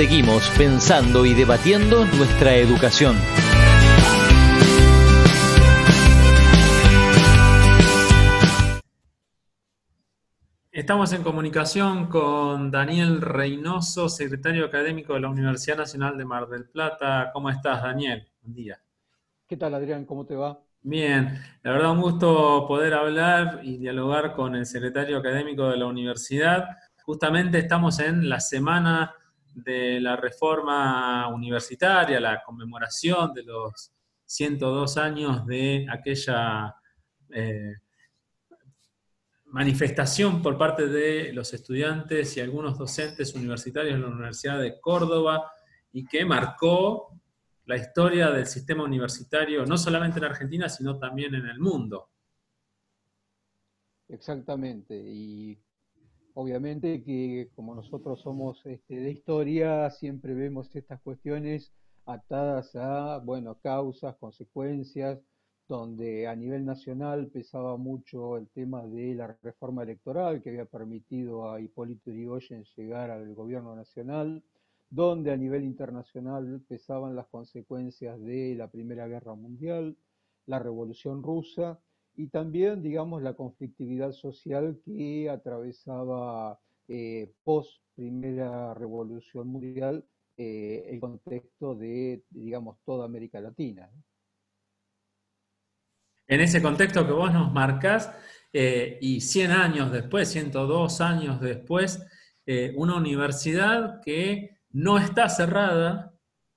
seguimos pensando y debatiendo nuestra educación. Estamos en comunicación con Daniel Reynoso, secretario académico de la Universidad Nacional de Mar del Plata. ¿Cómo estás, Daniel? Buen día. ¿Qué tal, Adrián? ¿Cómo te va? Bien, la verdad un gusto poder hablar y dialogar con el secretario académico de la universidad. Justamente estamos en la semana de la reforma universitaria, la conmemoración de los 102 años de aquella eh, manifestación por parte de los estudiantes y algunos docentes universitarios de la Universidad de Córdoba y que marcó la historia del sistema universitario, no solamente en Argentina, sino también en el mundo. Exactamente. Y obviamente que como nosotros somos de historia, siempre vemos estas cuestiones atadas a, bueno, causas, consecuencias, donde a nivel nacional pesaba mucho el tema de la reforma electoral que había permitido a Hipólito Yrigoyen llegar al gobierno nacional, donde a nivel internacional pesaban las consecuencias de la Primera Guerra Mundial, la Revolución Rusa y también, digamos, la conflictividad social que atravesaba post Primera Revolución Mundial el contexto de, digamos, toda América Latina, ¿no? En ese contexto que vos nos marcás, y 100 años después, 102 años después, una universidad que no está cerrada,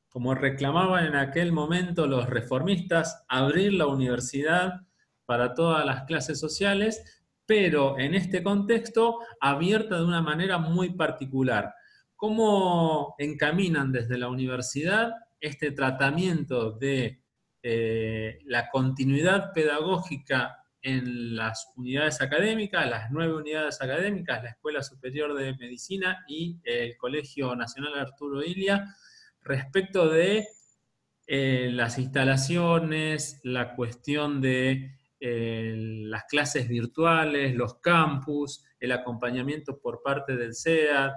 como reclamaban en aquel momento los reformistas, abrir la universidad para todas las clases sociales, pero en este contexto abierta de una manera muy particular. ¿Cómo encaminan desde la universidad este tratamiento de la continuidad pedagógica en las unidades académicas, las 9 unidades académicas, la Escuela Superior de Medicina y el Colegio Nacional Arturo Illia, respecto de las instalaciones, la cuestión de las clases virtuales, los campus, el acompañamiento por parte del SEAD?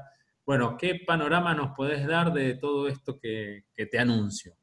Bueno, ¿qué panorama nos podés dar de todo esto que te anuncio?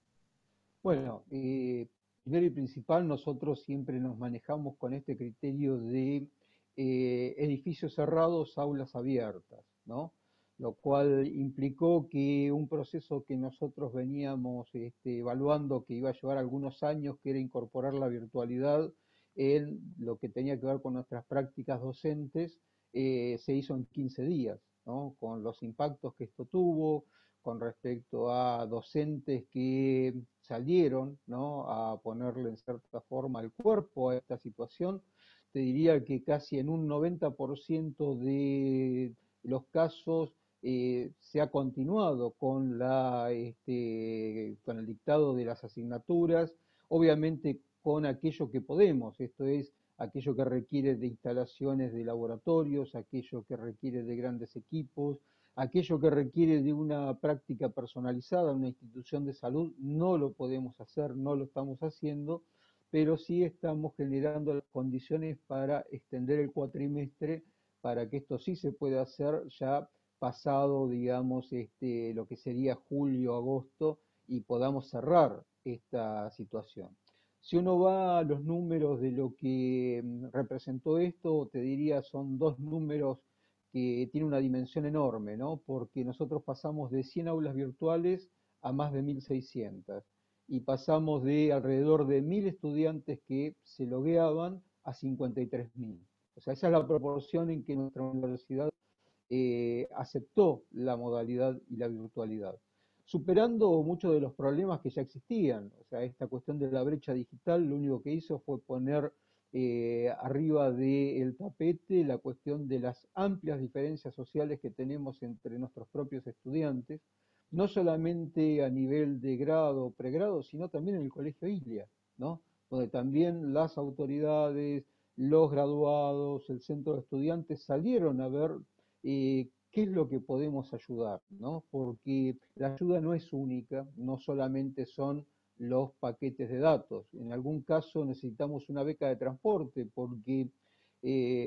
Bueno, primero y principal, nosotros siempre nos manejamos con este criterio de edificios cerrados, aulas abiertas, ¿no? Lo cual implicó que un proceso que nosotros veníamos evaluando que iba a llevar algunos años, que era incorporar la virtualidad en lo que tenía que ver con nuestras prácticas docentes, se hizo en 15 días, ¿no? Con los impactos que esto tuvo, con respecto a docentes que salieron, ¿no?, a ponerle en cierta forma el cuerpo a esta situación. Te diría que casi en un 90% de los casos se ha continuado con, con el dictado de las asignaturas, obviamente con aquello que podemos, esto es aquello que requiere de instalaciones de laboratorios, aquello que requiere de grandes equipos, aquello que requiere de una práctica personalizada, una institución de salud, no lo podemos hacer, no lo estamos haciendo, pero sí estamos generando las condiciones para extender el cuatrimestre para que esto sí se pueda hacer ya pasado, digamos, lo que sería julio, agosto, y podamos cerrar esta situación. Si uno va a los números de lo que representó esto, te diría son dos números que tienen una dimensión enorme, ¿no? Porque nosotros pasamos de 100 aulas virtuales a más de 1.600 y pasamos de alrededor de 1.000 estudiantes que se logueaban a 53.000. O sea, esa es la proporción en que nuestra universidad aceptó la modalidad y la virtualidad, superando muchos de los problemas que ya existían. O sea, esta cuestión de la brecha digital lo único que hizo fue poner arriba del tapete la cuestión de las amplias diferencias sociales que tenemos entre nuestros propios estudiantes, no solamente a nivel de grado o pregrado, sino también en el Colegio Islia, ¿no? Donde también las autoridades, los graduados, el centro de estudiantes salieron a ver qué es lo que podemos ayudar, ¿no? Porque la ayuda no es única, no solamente son los paquetes de datos. En algún caso necesitamos una beca de transporte porque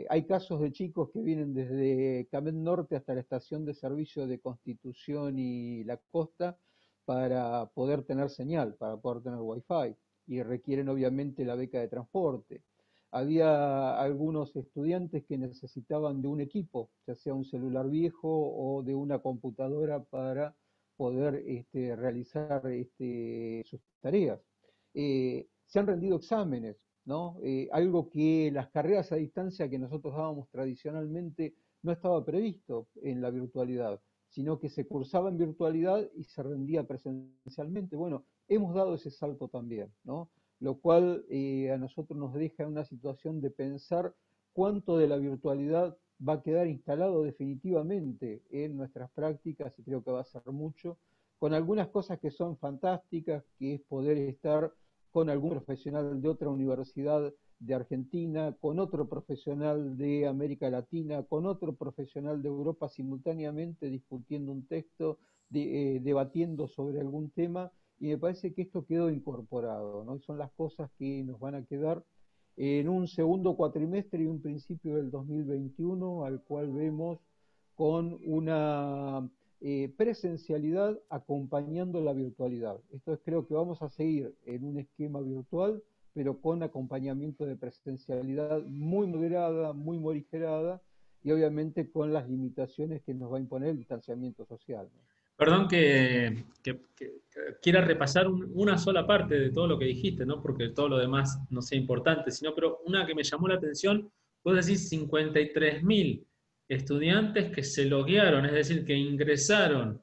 Hay casos de chicos que vienen desde Camet Norte hasta la estación de servicio de Constitución y La Costa para poder tener señal, para poder tener wifi, y requieren obviamente la beca de transporte. Había algunos estudiantes que necesitaban de un equipo, ya sea un celular viejo o de una computadora para poder realizar sus tareas. Se han rendido exámenes, ¿no? Algo que las carreras a distancia que nosotros dábamos tradicionalmente no estaba previsto en la virtualidad, sino que se cursaba en virtualidad y se rendía presencialmente. Bueno, hemos dado ese salto también, ¿no? Lo cual a nosotros nos deja en una situación de pensar cuánto de la virtualidad va a quedar instalado definitivamente en nuestras prácticas, y creo que va a ser mucho, con algunas cosas que son fantásticas, que es poder estar con algún profesional de otra universidad de Argentina, con otro profesional de América Latina, con otro profesional de Europa simultáneamente discutiendo un texto, debatiendo sobre algún tema, y me parece que esto quedó incorporado, ¿no? Y son las cosas que nos van a quedar en un segundo cuatrimestre y un principio del 2021, al cual vemos con una presencialidad acompañando la virtualidad. Esto es, creo que vamos a seguir en un esquema virtual, pero con acompañamiento de presencialidad muy moderada, muy morigerada, y obviamente con las limitaciones que nos va a imponer el distanciamiento social, ¿no? Perdón que quiera repasar una sola parte de todo lo que dijiste, no porque todo lo demás no sea importante, sino pero una que me llamó la atención, vos decís 53.000 estudiantes que se loguearon, es decir, que ingresaron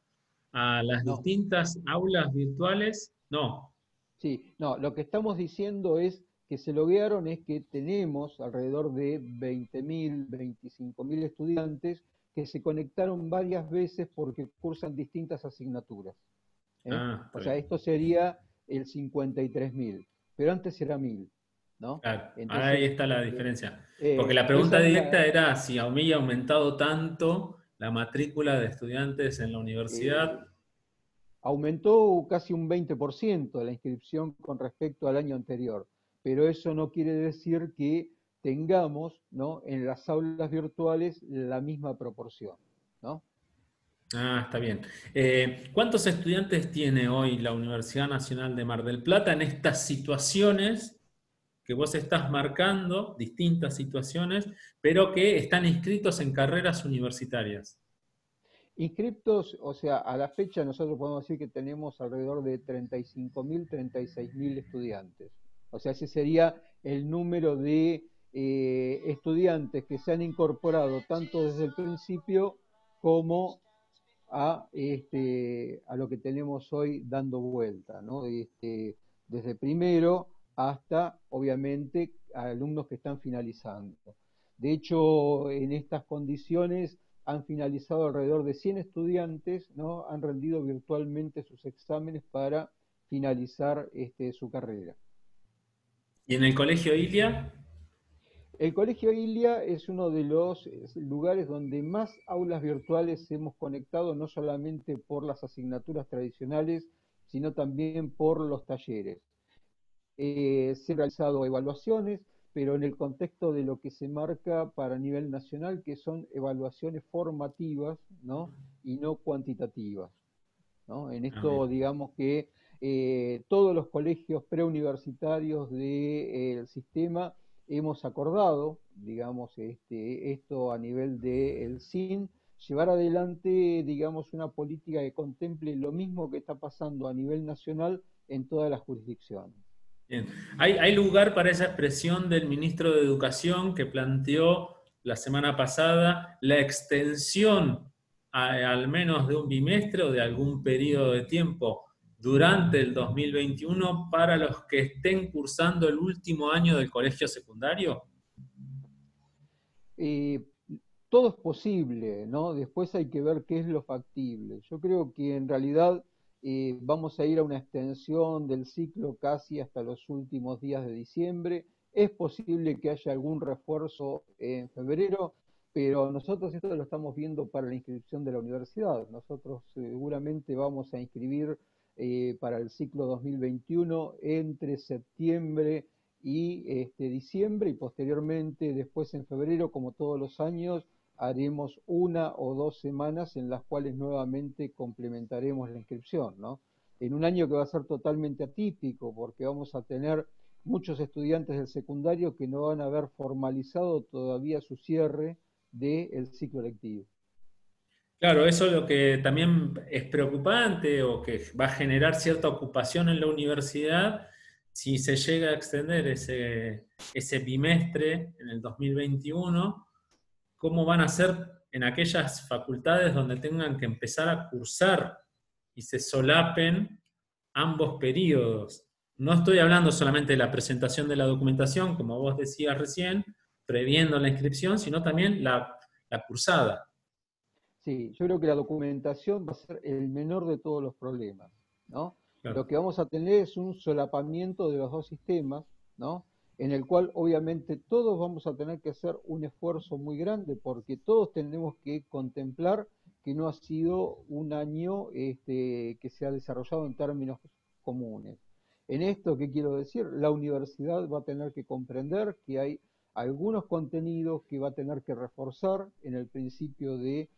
a las No, distintas aulas virtuales. No. sí, no, lo que estamos diciendo es que se loguearon, es que tenemos alrededor de 20.000, 25.000 estudiantes que se conectaron varias veces porque cursan distintas asignaturas, ¿eh? Ah, está O sea, bien. esto sería el 53.000, pero antes era 1.000, ¿no? Claro, ahí Entonces, está la diferencia. Porque la esa pregunta es directa la, era si había aumentado tanto la matrícula de estudiantes en la universidad. eh, aumentó casi un 20% la inscripción con respecto al año anterior, pero eso no quiere decir que tengamos, ¿no?, en las aulas virtuales la misma proporción, ¿no? Ah, está bien. ¿Cuántos estudiantes tiene hoy la Universidad Nacional de Mar del Plata en estas situaciones que vos estás marcando, distintas situaciones, pero que están inscritos en carreras universitarias? Inscriptos, o sea, a la fecha nosotros podemos decir que tenemos alrededor de 35.000, 36.000 estudiantes. O sea, ese sería el número de estudiantes que se han incorporado tanto desde el principio como a lo que tenemos hoy dando vuelta, ¿no? Desde primero hasta, obviamente, alumnos que están finalizando. De hecho, en estas condiciones han finalizado alrededor de 100 estudiantes, ¿no? Han rendido virtualmente sus exámenes para finalizar su carrera. ¿Y en el Colegio Ilia? El Colegio Ilia es uno de los lugares donde más aulas virtuales hemos conectado, no solamente por las asignaturas tradicionales, sino también por los talleres. Se han realizado evaluaciones, pero en el contexto de lo que se marca para nivel nacional, que son evaluaciones formativas, ¿no?, y no cuantitativas, ¿no? En Ah, bien. esto, digamos que todos los colegios preuniversitarios del sistema hemos acordado, digamos, esto a nivel del SIN, llevar adelante, digamos, una política que contemple lo mismo que está pasando a nivel nacional en todas las jurisdicciones. Bien. ¿Hay lugar para esa expresión del ministro de Educación que planteó la semana pasada la extensión al menos de un bimestre o de algún periodo de tiempo durante el 2021 para los que estén cursando el último año del colegio secundario? Eh, Todo es posible, ¿no? Después hay que ver qué es lo factible. Yo creo que en realidad vamos a ir a una extensión del ciclo casi hasta los últimos días de diciembre. Es posible que haya algún refuerzo en febrero, pero nosotros esto lo estamos viendo para la inscripción de la universidad. Nosotros seguramente vamos a inscribir para el ciclo 2021 entre septiembre y diciembre, y posteriormente, después en febrero, como todos los años, haremos 1 o 2 semanas en las cuales nuevamente complementaremos la inscripción, ¿no? En un año que va a ser totalmente atípico, porque vamos a tener muchos estudiantes del secundario que no van a haber formalizado todavía su cierre del ciclo lectivo. Claro, eso es lo que también es preocupante o que va a generar cierta ocupación en la universidad si se llega a extender ese bimestre en el 2021. ¿Cómo van a ser en aquellas facultades donde tengan que empezar a cursar y se solapen ambos periodos? No estoy hablando solamente de la presentación de la documentación, como vos decías recién, previendo la inscripción, sino también la cursada. Sí, yo creo que la documentación va a ser el menor de todos los problemas, ¿no? Claro. Lo que vamos a tener es un solapamiento de los dos sistemas, ¿no? En el cual obviamente todos vamos a tener que hacer un esfuerzo muy grande porque todos tenemos que contemplar que no ha sido un año que se ha desarrollado en términos comunes. En esto, ¿qué quiero decir? La universidad va a tener que comprender que hay algunos contenidos que va a tener que reforzar en el principio de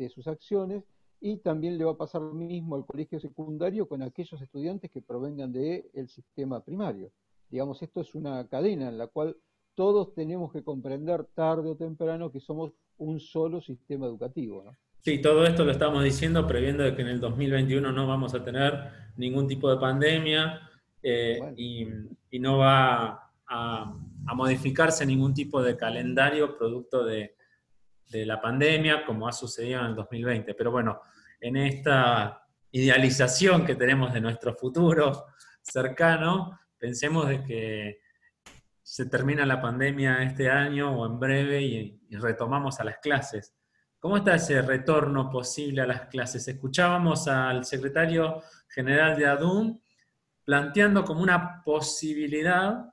sus acciones, y también le va a pasar lo mismo al colegio secundario con aquellos estudiantes que provengan del sistema primario. Digamos, esto es una cadena en la cual todos tenemos que comprender tarde o temprano que somos un solo sistema educativo, ¿no? Sí, todo esto lo estamos diciendo previendo de que en el 2021 no vamos a tener ningún tipo de pandemia Bueno, y no va a modificarse ningún tipo de calendario producto de la pandemia, como ha sucedido en el 2020. Pero bueno, en esta idealización que tenemos de nuestro futuro cercano, pensemos de que se termina la pandemia este año o en breve y retomamos a las clases. ¿Cómo está ese retorno posible a las clases? Escuchábamos al secretario general de ADUM planteando como una posibilidad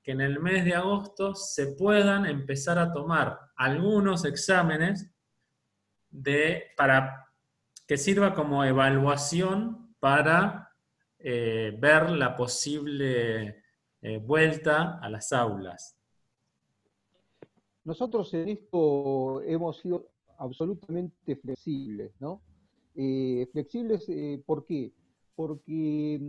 que en el mes de agosto se puedan empezar a tomar algunos exámenes para que sirva como evaluación para ver la posible vuelta a las aulas. nosotros en esto hemos sido absolutamente flexibles, ¿no? Flexibles, ¿por qué? Porque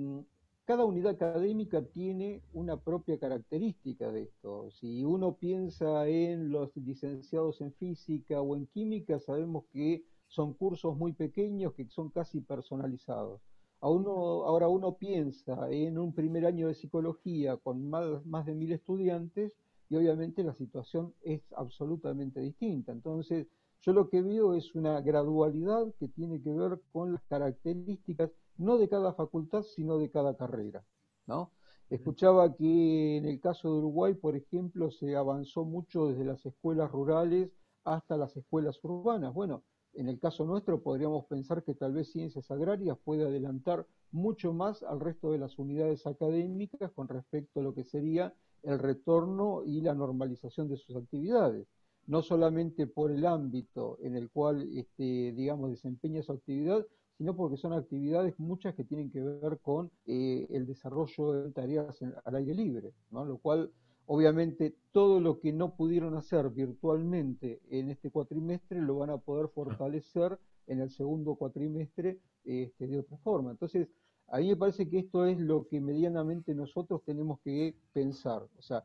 cada unidad académica tiene una propia característica de esto. Si uno piensa en los licenciados en física o en química, sabemos que son cursos muy pequeños que son casi personalizados. Ahora uno piensa en un primer año de psicología con más de 1000 estudiantes y obviamente la situación es absolutamente distinta. Entonces, yo lo que veo es una gradualidad que tiene que ver con las características no de cada facultad, sino de cada carrera, ¿no? Escuchaba que en el caso de Uruguay, por ejemplo, se avanzó mucho desde las escuelas rurales hasta las escuelas urbanas. Bueno, en el caso nuestro podríamos pensar que tal vez ciencias agrarias puede adelantar mucho más al resto de las unidades académicas con respecto a lo que sería el retorno y la normalización de sus actividades, no solamente por el ámbito en el cual, digamos, desempeña su actividad, sino porque son actividades muchas que tienen que ver con el desarrollo de tareas al aire libre, ¿no? Lo cual, obviamente, todo lo que no pudieron hacer virtualmente en este cuatrimestre lo van a poder fortalecer en el segundo cuatrimestre de otra forma. Entonces, a mí me parece que esto es lo que medianamente nosotros tenemos que pensar. O sea,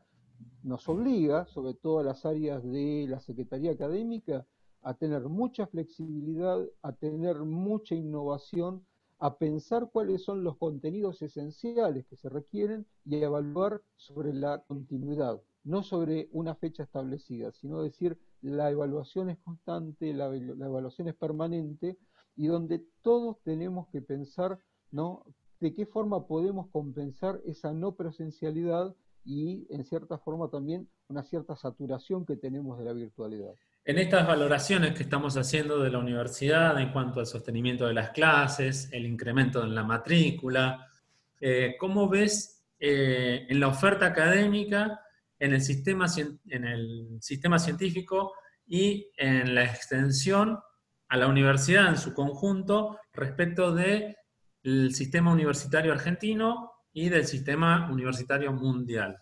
nos obliga, sobre todo a las áreas de la Secretaría Académica, a tener mucha flexibilidad, a tener mucha innovación, a pensar cuáles son los contenidos esenciales que se requieren y a evaluar sobre la continuidad, no sobre una fecha establecida, sino decir la evaluación es constante, la evaluación es permanente y donde todos tenemos que pensar, ¿no?, de qué forma podemos compensar esa no presencialidad y en cierta forma también una cierta saturación que tenemos de la virtualidad. En estas valoraciones que estamos haciendo de la universidad en cuanto al sostenimiento de las clases, el incremento en la matrícula, ¿cómo ves en la oferta académica, en el sistema científico y en la extensión a la universidad en su conjunto respecto del sistema universitario argentino y del sistema universitario mundial?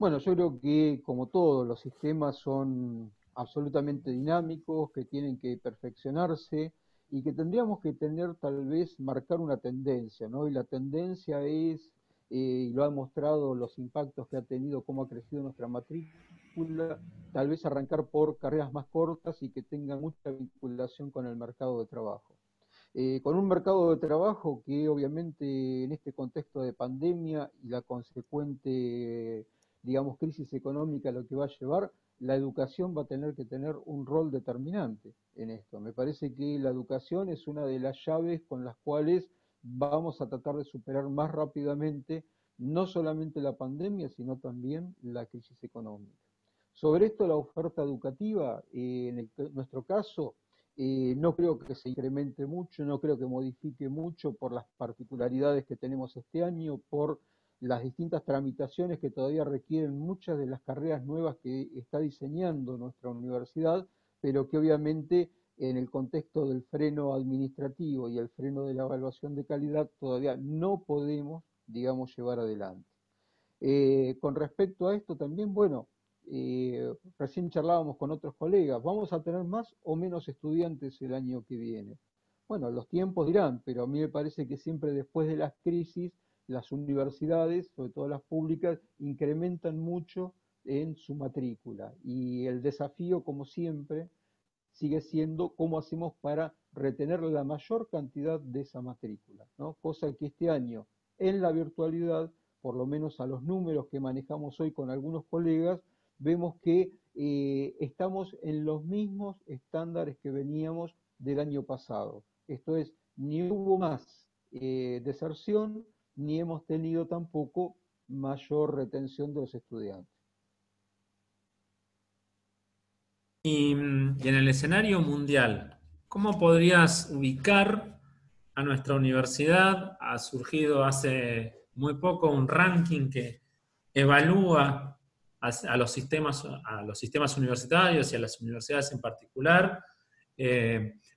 Bueno, yo creo que como todos los sistemas son absolutamente dinámicos, que tienen que perfeccionarse y que tendríamos que tener tal vez marcar una tendencia, ¿no? Y la tendencia es, y lo han mostrado los impactos que ha tenido, cómo ha crecido nuestra matrícula, tal vez arrancar por carreras más cortas y que tengan mucha vinculación con el mercado de trabajo. Con un mercado de trabajo que obviamente en este contexto de pandemia y la consecuente, digamos, crisis económica lo que va a llevar, la educación va a tener que tener un rol determinante en esto. Me parece que la educación es una de las llaves con las cuales vamos a tratar de superar más rápidamente no solamente la pandemia, sino también la crisis económica. Sobre esto, la oferta educativa, nuestro caso, no creo que se incremente mucho, no creo que modifique mucho por las particularidades que tenemos este año, por las distintas tramitaciones que todavía requieren muchas de las carreras nuevas que está diseñando nuestra universidad, pero que obviamente en el contexto del freno administrativo y el freno de la evaluación de calidad todavía no podemos, digamos, llevar adelante. Con respecto a esto también, bueno, recién charlábamos con otros colegas, ¿vamos a tener más o menos estudiantes el año que viene? Bueno, los tiempos dirán, pero a mí me parece que siempre después de las crisis, las universidades, sobre todo las públicas, incrementan mucho en su matrícula. Y el desafío, como siempre, sigue siendo cómo hacemos para retener la mayor cantidad de esa matrícula, ¿no? Cosa que este año, en la virtualidad, por lo menos a los números que manejamos hoy con algunos colegas, vemos que estamos en los mismos estándares que veníamos del año pasado. Esto es, ni hubo más deserción, ni hemos tenido tampoco mayor retención de los estudiantes. Y en el escenario mundial, ¿cómo podrías ubicar a nuestra universidad? Ha surgido hace muy poco un ranking que evalúa a los sistemas universitarios y a las universidades en particular.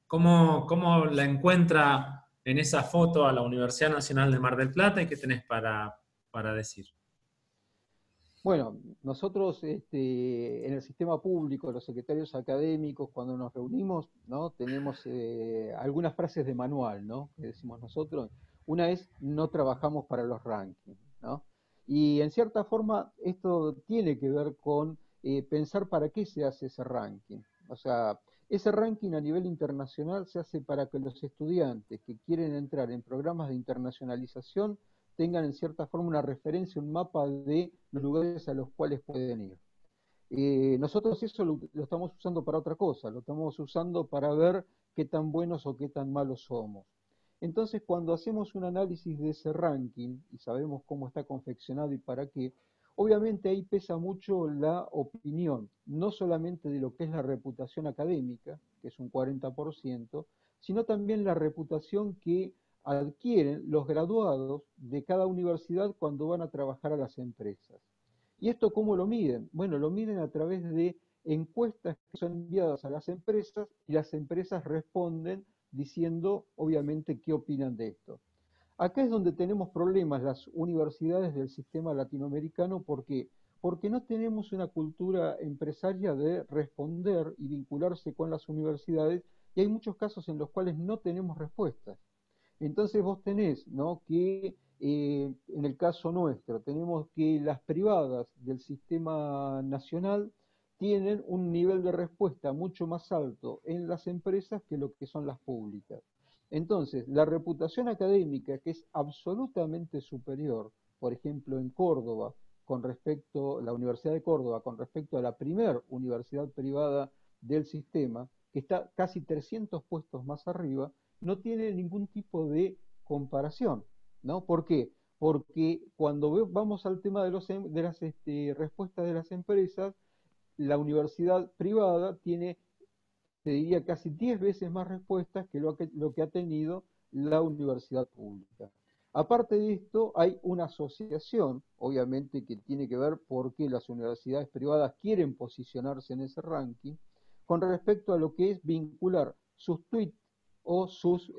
¿Cómo la encuentra en esa foto a la Universidad Nacional de Mar del Plata y qué tenés para decir? Bueno, nosotros en el sistema público, los secretarios académicos, cuando nos reunimos, ¿no? Tenemos algunas frases de manual, ¿no? Que decimos nosotros. Una es, no trabajamos para los rankings, ¿no? Y en cierta forma esto tiene que ver con pensar para qué se hace ese ranking. O sea, ese ranking a nivel internacional se hace para que los estudiantes que quieren entrar en programas de internacionalización tengan en cierta forma una referencia, un mapa de los lugares a los cuales pueden ir. Nosotros eso lo estamos usando para otra cosa, lo estamos usando para ver qué tan buenos o qué tan malos somos. Entonces, cuando hacemos un análisis de ese ranking y sabemos cómo está confeccionado y para qué, obviamente ahí pesa mucho la opinión, no solamente de lo que es la reputación académica, que es un 40%, sino también la reputación que adquieren los graduados de cada universidad cuando van a trabajar a las empresas. ¿Y esto cómo lo miden? Bueno, lo miden a través de encuestas que son enviadas a las empresas y las empresas responden diciendo, obviamente, qué opinan de esto. Acá es donde tenemos problemas las universidades del sistema latinoamericano. ¿Por qué? Porque no tenemos una cultura empresaria de responder y vincularse con las universidades y hay muchos casos en los cuales no tenemos respuestas. Entonces vos tenés, ¿no? Que en el caso nuestro tenemos que las privadas del sistema nacional tienen un nivel de respuesta mucho más alto en las empresas que lo que son las públicas. Entonces, la reputación académica, que es absolutamente superior, por ejemplo, en Córdoba, con respecto a la Universidad de Córdoba, con respecto a la primera universidad privada del sistema, que está casi 300 puestos más arriba, no tiene ningún tipo de comparación, ¿no? ¿Por qué? Porque cuando vamos al tema de las respuestas de las empresas, la universidad privada tiene, te diría, casi 10 veces más respuestas que lo que ha tenido la universidad pública. Aparte de esto, hay una asociación, obviamente, que tiene que ver por qué las universidades privadas quieren posicionarse en ese ranking, con respecto a lo que es vincular sus tweets o sus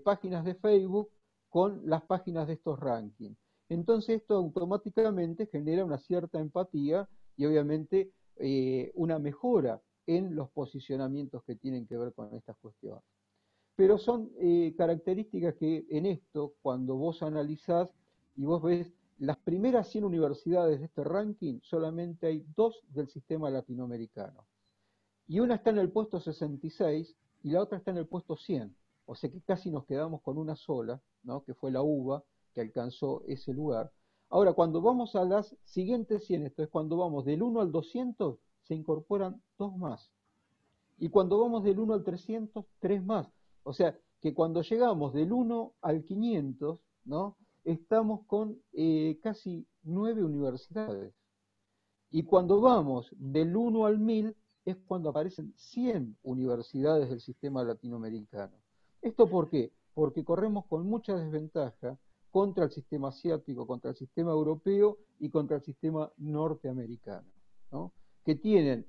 páginas de Facebook con las páginas de estos rankings. Entonces esto automáticamente genera una cierta empatía y obviamente una mejora en los posicionamientos que tienen que ver con estas cuestiones. Pero son características que en esto, cuando vos analizás y vos ves las primeras 100 universidades de este ranking, solamente hay 2 del sistema latinoamericano. Y una está en el puesto 66 y la otra está en el puesto 100. O sea que casi nos quedamos con una sola, ¿no? Que fue la UBA, que alcanzó ese lugar. Ahora, cuando vamos a las siguientes 100, esto es cuando vamos del 1 al 200, se incorporan 2 más. Y cuando vamos del 1 al 300, 3 más. O sea, que cuando llegamos del 1 al 500, ¿no? Estamos con casi 9 universidades. Y cuando vamos del 1 al 1000, es cuando aparecen 100 universidades del sistema latinoamericano. ¿Esto por qué? Porque corremos con mucha desventaja contra el sistema asiático, contra el sistema europeo y contra el sistema norteamericano, ¿no? Que tienen,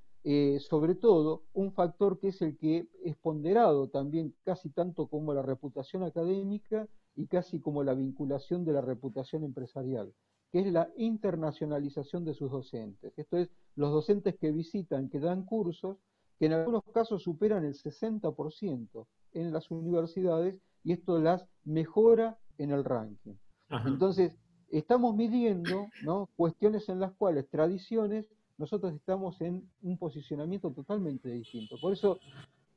sobre todo, un factor que es el que es ponderado también casi tanto como la reputación académica y casi como la vinculación de la reputación empresarial, que es la internacionalización de sus docentes. Esto es, los docentes que visitan, que dan cursos, que en algunos casos superan el 60% en las universidades, y esto las mejora en el ranking. Ajá. Entonces, estamos midiendo, ¿no?, cuestiones en las cuales tradiciones, nosotros estamos en un posicionamiento totalmente distinto. Por eso,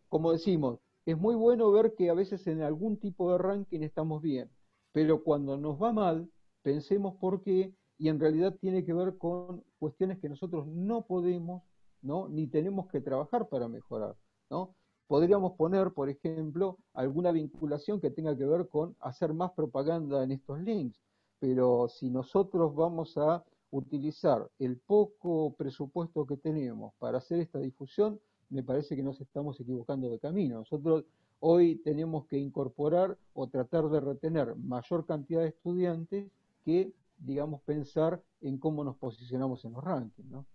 como decimos, es muy bueno ver que a veces en algún tipo de ranking estamos bien, pero cuando nos va mal, pensemos por qué, y en realidad tiene que ver con cuestiones que nosotros no podemos, ¿no?, ni tenemos que trabajar para mejorar, ¿no? Podríamos poner, por ejemplo, alguna vinculación que tenga que ver con hacer más propaganda en estos links, pero si nosotros vamos a utilizar el poco presupuesto que tenemos para hacer esta difusión, me parece que nos estamos equivocando de camino. Nosotros hoy tenemos que incorporar o tratar de retener mayor cantidad de estudiantes que, digamos, pensar en cómo nos posicionamos en los rankings, ¿no?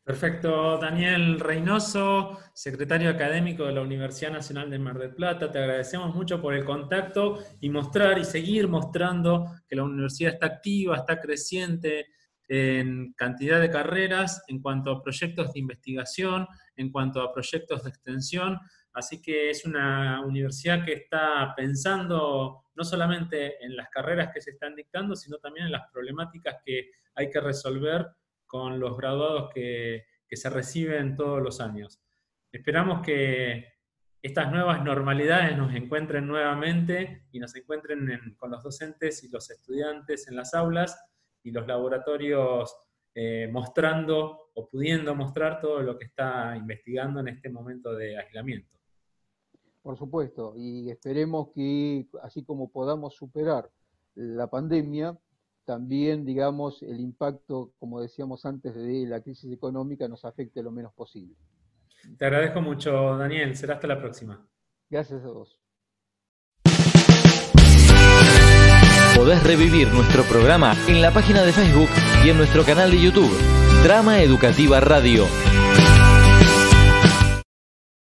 Perfecto. Daniel Reynoso, secretario académico de la Universidad Nacional de Mar del Plata, te agradecemos mucho por el contacto y mostrar y seguir mostrando que la universidad está activa, está creciente en cantidad de carreras, en cuanto a proyectos de investigación, en cuanto a proyectos de extensión. Así que es una universidad que está pensando no solamente en las carreras que se están dictando, sino también en las problemáticas que hay que resolver con los graduados que se reciben todos los años. Esperamos que estas nuevas normalidades nos encuentren nuevamente y nos encuentren con los docentes y los estudiantes en las aulas y los laboratorios mostrando o pudiendo mostrar todo lo que está investigando en este momento de aislamiento. Por supuesto, y esperemos que así como podamos superar la pandemia, también, digamos, el impacto, como decíamos antes, de la crisis económica nos afecte lo menos posible. Te agradezco mucho, Daniel. Será hasta la próxima. Gracias a vos. Podés revivir nuestro programa en la página de Facebook y en nuestro canal de YouTube, Drama Educativa Radio.